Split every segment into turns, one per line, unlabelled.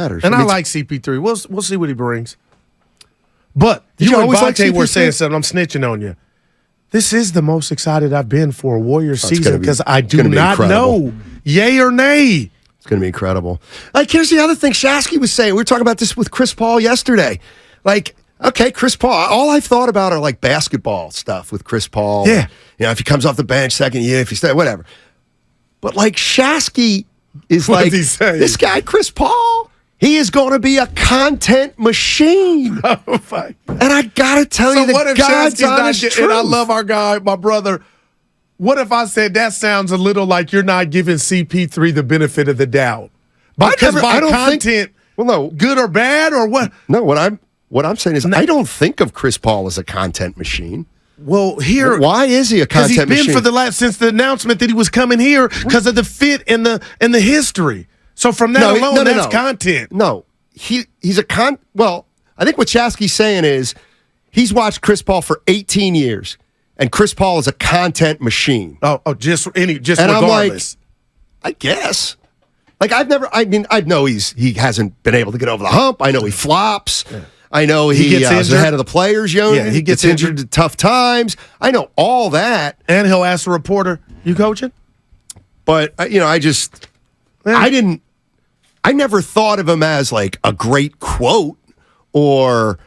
matters.
And I like CP3. We'll see what he brings. But you
always
and
like
Bonte were
CP3?
saying something. I'm snitching on you. This is the most excited I've been for a Warriors season because I do not know yay or nay.
It's going to be incredible. Like, here's the other thing Shasky was saying. We were talking about this with Chris Paul yesterday. Like, okay, Chris Paul. All I've thought about are like basketball stuff with Chris Paul.
Yeah.
If he comes off the bench second year, if he stays, whatever. But like Shasky is
What
like,
is he saying?
this guy, Chris Paul, he is going to be a content machine.
Oh, my.
And I got to tell you,
what if
God's
Shasky's not
honest
getting,
truth.
and I love our guy, my brother. What if I said that sounds a little like you're not giving CP3 the benefit of the doubt? Because by content, good or bad or what?
No, what I'm saying is I don't think of Chris Paul as a content machine.
Well,
why is he a content machine?
Because he's been since the announcement that he was coming here because of the fit and the history. So from that alone, that's content.
No, he's a Well, I think what Shasky's saying is he's watched Chris Paul for 18 years, and Chris Paul is a content machine.
Just
and
regardless.
I'm like, I guess. Like I know he hasn't been able to get over the hump. I know he flops. Yeah. I know he gets injured. Ahead of the players, he gets injured at tough times. I know all that.
And he'll ask the reporter, you coaching?
But, I never thought of him as like a great quote or,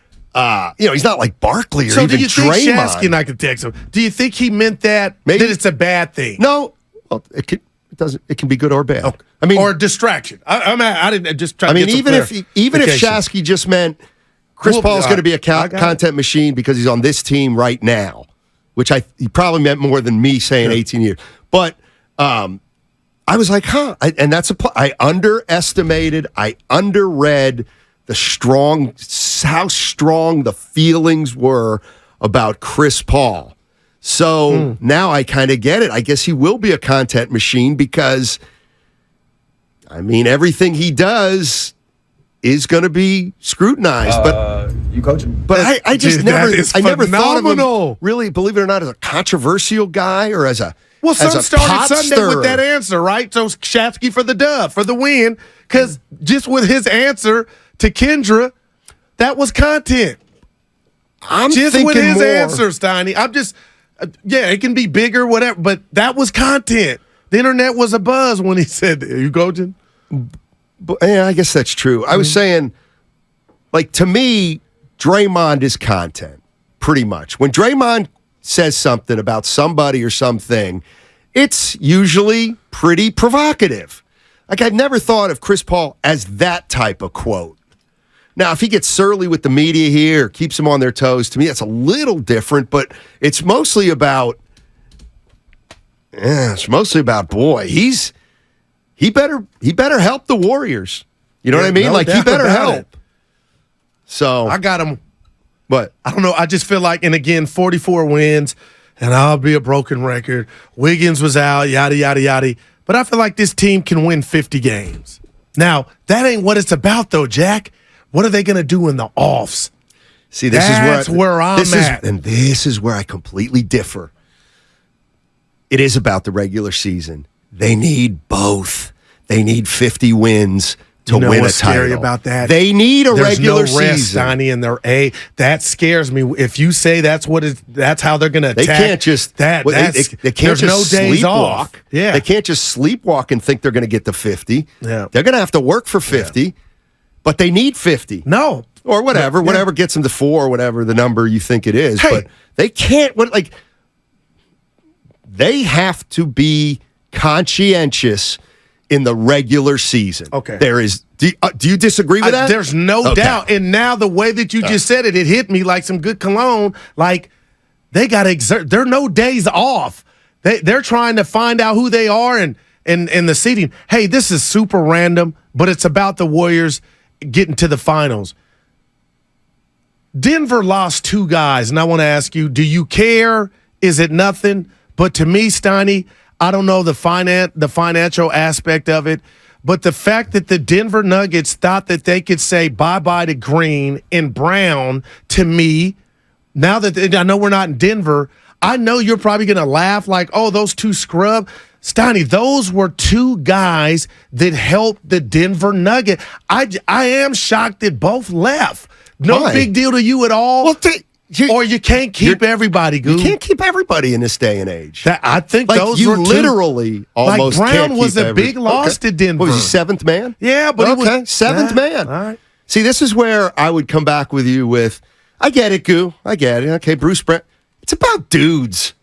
he's not like Barkley or even Draymond. So do you think
Shasky, and I can text him, do you think he meant that it's a bad thing?
No. Well, it can be good or bad.
Okay. Or a distraction. I didn't just try to get
even if Shasky just meant Chris Paul's going to be a content machine because he's on this team right now, which he probably meant more than me saying 18 years. But I was like, and I underestimated, I underread how strong the feelings were about Chris Paul. So now I kind of get it. I guess he will be a content machine because, everything he does is going to be scrutinized. But
you coaching?
But I never thought of him
really,
believe it or not, as a controversial guy or as a
some started Sunday with that answer, right? So Shasky for the dub, for the win, because just with his answer to Kendra, that was content.
I'm
just
thinking
with his
more.
answer, Steiny. I'm just, it can be bigger, whatever, but that was content. The internet was abuzz when he said that. You coaching?
But, I guess that's true. I was saying, like, to me, Draymond is content, pretty much. When Draymond says something about somebody or something, it's usually pretty provocative. Like, I've never thought of Chris Paul as that type of quote. Now, if he gets surly with the media here, or keeps them on their toes, to me, that's a little different, but it's mostly about, boy, he better help the Warriors. You know what I mean?
No
like, he better help.
It.
So
I got him.
But
I don't know. I just feel like, and again, 44 wins, and I'll be a broken record. Wiggins was out, yada, yada, yada. But I feel like this team can win 50 games. Now, that ain't what it's about, though, Jack. What are they going to do in the offs?
See,
That's where I'm at.
And this is where I completely differ. It is about the regular season. They need both. They need 50 wins to win a title.
Scary about that?
They need a regular
season. There's no rest, Steiny, in their A. That scares me. If you say that's how they're going to attack.
They can't just. They can't just sleepwalk.
Yeah,
they can't just sleepwalk and think they're going to get to 50.
Yeah,
they're going to have to work for 50, but they need 50.
No,
or whatever gets them to 4, or whatever the number you think it is. But they can't. They have to be conscientious in the regular season.
Okay.
There is. Do you disagree with that?
There's no doubt. And now the way that you just said it, it hit me like some good cologne. Like, they got to exert. There are no days off. They're trying to find out who they are and the seeding. Hey, this is super random, but it's about the Warriors getting to the finals. Denver lost 2 guys, and I want to ask you, do you care? Is it nothing? But to me, Steiny, I don't know the financial aspect of it, but the fact that the Denver Nuggets thought that they could say bye-bye to Green and Brown, to me, now that I know we're not in Denver, I know you're probably going to laugh like, oh, those 2 scrub. Steiny, those were two guys that helped the Denver Nuggets. I am shocked that both left. No big deal to you at all.
Well,
or you can't keep everybody, Goo.
You can't keep everybody in this day and age.
I think
like
those
you
were
literally almost
like Brown
can't
was
keep
a big loss to Denver.
What was he, seventh man?
Yeah, but he was
seventh man.
All right.
See, this is where I would come back with you with, I get it, Goo. I get it. Okay, Bruce Brown. It's about dudes.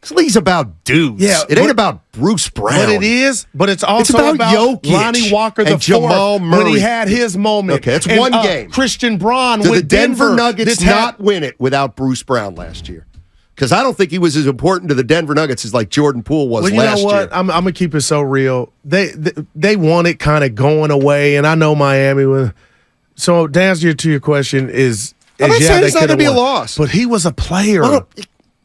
This league's about dudes.
Yeah,
it ain't about Bruce Brown.
But it is. But it's also about
Jokic
Lonnie Walker
and Jamal Murray
when he had his moment.
Okay, that's one game.
Christian Braun
Did
with
the Denver
Nuggets
Nuggets not win it without Bruce Brown last year? Because I don't think he was as important to the Denver Nuggets as like Jordan Poole was last year.
You know what? I'm gonna keep it so real. They want it kind of going away, and I know Miami was. So the answer to your question is
I'm not saying it's not going to be a loss.
But he was a player.
Well,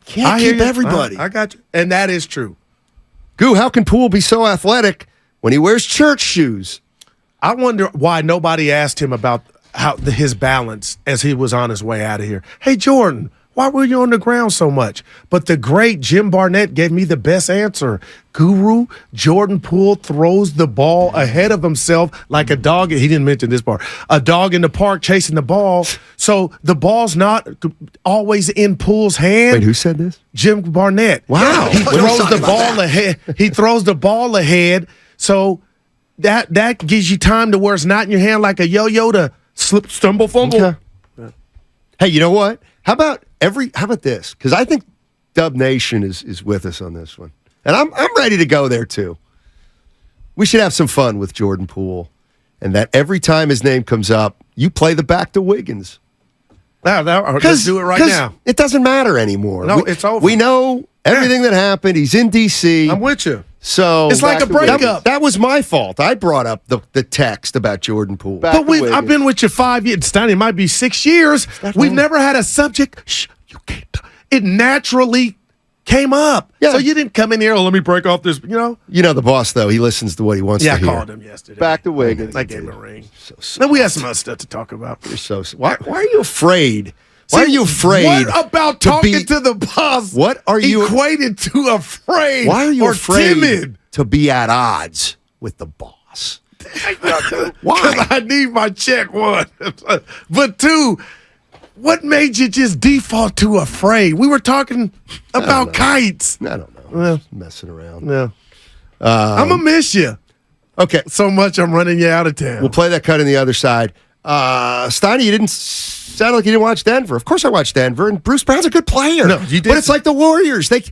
can't keep everybody.
I got you. And that is true.
Goo, how can Poole be so athletic when he wears church shoes?
I wonder why nobody asked him about his balance as he was on his way out of here. Hey, Jordan, why were you on the ground so much? But the great Jim Barnett gave me the best answer. Guru, Jordan Poole throws the ball ahead of himself like a dog. He didn't mention this part. A dog in the park chasing the ball. So the ball's not always in Poole's hand.
Wait, who said this?
Jim Barnett.
Wow.
He throws the ball ahead. He throws the ball ahead. So that gives you time to where it's not in your hand like a yo-yo to slip, stumble, fumble.
Okay. Hey, you know what? How about this? Because I think Dub Nation is with us on this one. And I'm ready to go there too. We should have some fun with Jordan Poole. And that every time his name comes up, you play the back to Wiggins.
Let's do it right now.
It doesn't matter anymore.
No, it's over.
We know everything that happened. He's in D.C.
I'm with you.
So
it's like a breakup.
That was my fault. I brought up the text about Jordan Poole.
But I've been with you 5 years. Steiny, it might be 6 years. We've never had a subject. Shh, you can't. It naturally came up.
Yeah.
So you didn't come in here, let me break off this, you know?
You know the boss, though. He listens to what he wants to hear.
Yeah, I called him yesterday.
Back to Wiggins.
I gave him a ring.
So
then we had some other stuff to talk about.
You're so why are you afraid? Why are you afraid?
What about talking to the boss?
What are you
equated to afraid?
Why are you afraid
timid?
To be at odds with the boss?
Why? Because I need my check, one. But two, what made you just default to afraid? We were talking about kites.
I don't know. Just messing around.
Yeah. I'm going to miss you.
Okay.
So much I'm running you out of town.
We'll play that cut on the other side. Steiny, you didn't sound like you didn't watch Denver. Of course I watched Denver, and Bruce Brown's a good player.
No, you did.
But it's like the Warriors. They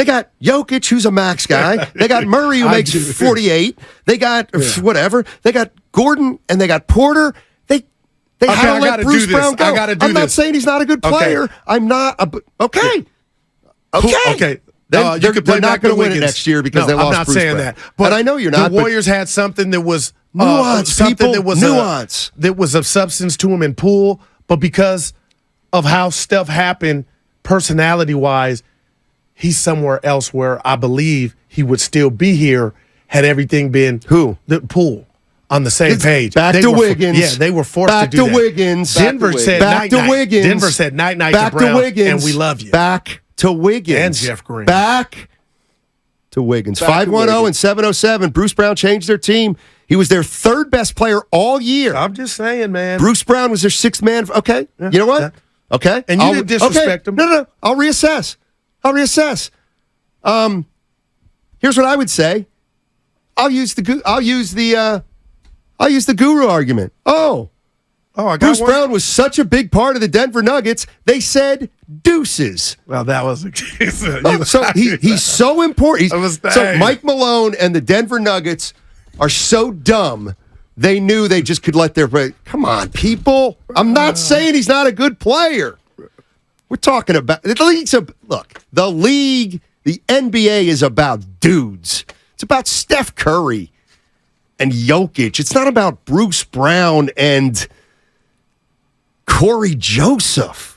got Jokic, who's a max guy. They got Murray, who makes 48. They got whatever. They got Gordon, and they got Porter. They had to let Bruce Brown go. I'm not saying he's not a good player. Okay. I'm not. Okay. They're not going to win it next year because they lost Bruce Brown. I'm not saying that.
But
I know you're not.
The Warriors had something that was
nuance.
Nuance. That was of substance to him in Poole, but because of how stuff happened personality-wise, he's somewhere else where I believe he would still be here had everything been the Poole on the same page.
Back to Wiggins.
They were forced to do that.
Back to Wiggins.
Denver said
back to Wiggins.
Denver said night
back
to Brown,
Wiggins.
and we love you.
Back to Wiggins.
And Jeff Green.
Back to Wiggins. 510 and 707. Bruce Brown changed their team. He was their third best player all year.
I'm just saying, man.
Bruce Brown was their sixth man. Okay. Yeah. You know what? Yeah. Okay.
And you didn't disrespect him.
No. I'll reassess. Here's what I would say. I'll use the Guru argument. Bruce Brown was such a big part of the Denver Nuggets. They said deuces.
Well, that was the case.
So he's so important. So Mike Malone and the Denver Nuggets are so dumb. They knew they just could let their play. Come on, people. I'm not saying he's not a good player. We're talking about the league's the league, the NBA is about dudes. It's about Steph Curry and Jokic. It's not about Bruce Brown and Corey Joseph.